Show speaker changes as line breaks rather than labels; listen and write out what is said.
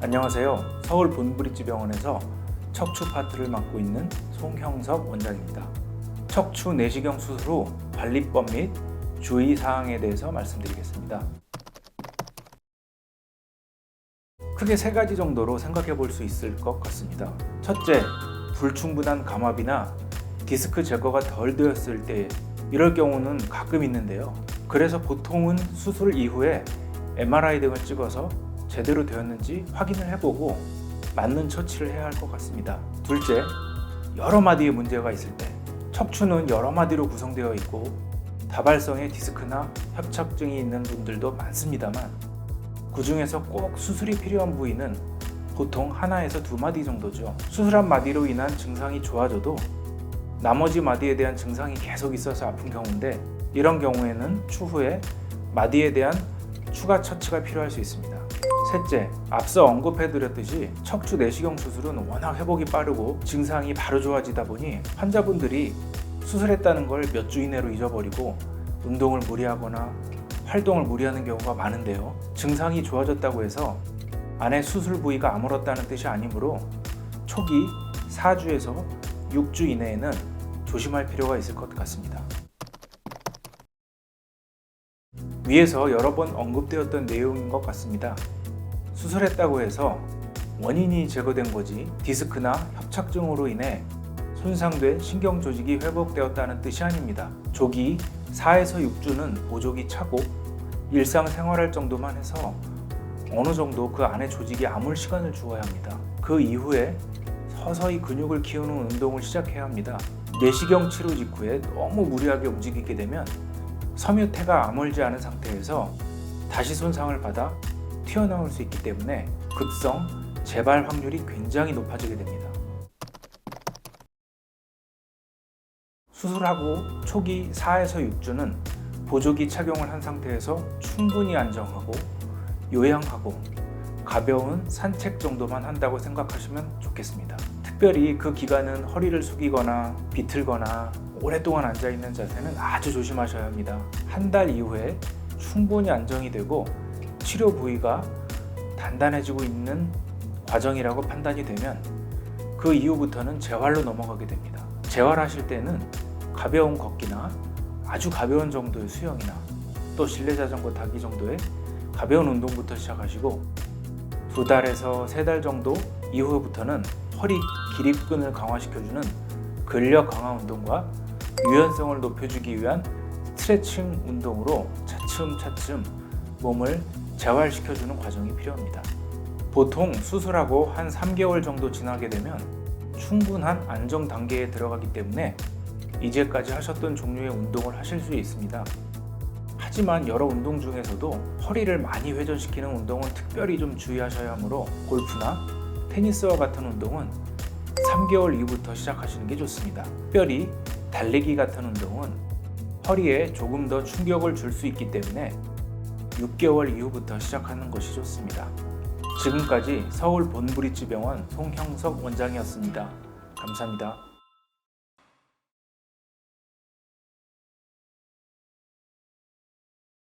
안녕하세요. 서울 본브릿지병원에서 척추 파트를 맡고 있는 송형석 원장입니다. 척추 내시경 수술 후 관리법 및 주의사항에 대해서 말씀드리겠습니다. 크게 세 가지 정도로 생각해 볼 수 있을 것 같습니다. 첫째, 불충분한 감압이나 디스크 제거가 덜 되었을 때 이럴 경우는 가끔 있는데요. 그래서 보통은 수술 이후에 MRI 등을 찍어서 제대로 되었는지 확인을 해보고 맞는 처치를 해야 할 것 같습니다. 둘째, 여러 마디의 문제가 있을 때 척추는 여러 마디로 구성되어 있고 다발성의 디스크나 협착증이 있는 분들도 많습니다만 그 중에서 꼭 수술이 필요한 부위는 보통 하나에서 두 마디 정도죠. 수술한 마디로 인한 증상이 좋아져도 나머지 마디에 대한 증상이 계속 있어서 아픈 경우인데 이런 경우에는 추후에 마디에 대한 추가 처치가 필요할 수 있습니다. 셋째, 앞서 언급해드렸듯이 척추 내시경 수술은 워낙 회복이 빠르고 증상이 바로 좋아지다 보니 환자분들이 수술했다는 걸 몇 주 이내로 잊어버리고 운동을 무리하거나 활동을 무리하는 경우가 많은데요. 증상이 좋아졌다고 해서 안에 수술 부위가 아물었다는 뜻이 아니므로 초기 4주에서 6주 이내에는 조심할 필요가 있을 것 같습니다. 위에서 여러 번 언급되었던 내용인 것 같습니다. 수술했다고 해서 원인이 제거된 거지 디스크나 협착증으로 인해 손상된 신경 조직이 회복되었다는 뜻이 아닙니다. 조기 4에서 6주는 보조기 차고 일상생활할 정도만 해서 어느 정도 그 안에 조직이 아물 시간을 주어야 합니다. 그 이후에 서서히 근육을 키우는 운동을 시작해야 합니다. 내시경 치료 직후에 너무 무리하게 움직이게 되면 섬유태가 아물지 않은 상태에서 다시 손상을 받아 튀어나올 수 있기 때문에 급성 재발 확률이 굉장히 높아지게 됩니다. 수술하고 초기 4에서 6주는 보조기 착용을 한 상태에서 충분히 안정하고 요양하고 가벼운 산책 정도만 한다고 생각하시면 좋겠습니다. 특별히 그 기간은 허리를 숙이거나 비틀거나 오랫동안 앉아있는 자세는 아주 조심하셔야 합니다. 한 달 이후에 충분히 안정이 되고 치료 부위가 단단해지고 있는 과정이라고 판단이 되면 그 이후부터는 재활로 넘어가게 됩니다. 재활하실 때는 가벼운 걷기나 아주 가벼운 정도의 수영이나 또 실내 자전거 타기 정도의 가벼운 운동부터 시작하시고 2달에서 3달 정도 이후부터는 허리 기립근을 강화시켜주는 근력 강화 운동과 유연성을 높여주기 위한 스트레칭 운동으로 차츰차츰 몸을 재활시켜주는 과정이 필요합니다. 보통 수술하고 한 3개월 정도 지나게 되면 충분한 안정 단계에 들어가기 때문에 이제까지 하셨던 종류의 운동을 하실 수 있습니다. 하지만 여러 운동 중에서도 허리를 많이 회전시키는 운동은 특별히 좀 주의하셔야 하므로 골프나 테니스와 같은 운동은 3개월 이후부터 시작하시는 게 좋습니다. 특별히 달리기 같은 운동은 허리에 조금 더 충격을 줄 수 있기 때문에 6개월 이후부터 시작하는 것이 좋습니다. 지금까지 서울 본브릿지병원 송형석 원장이었습니다. 감사합니다.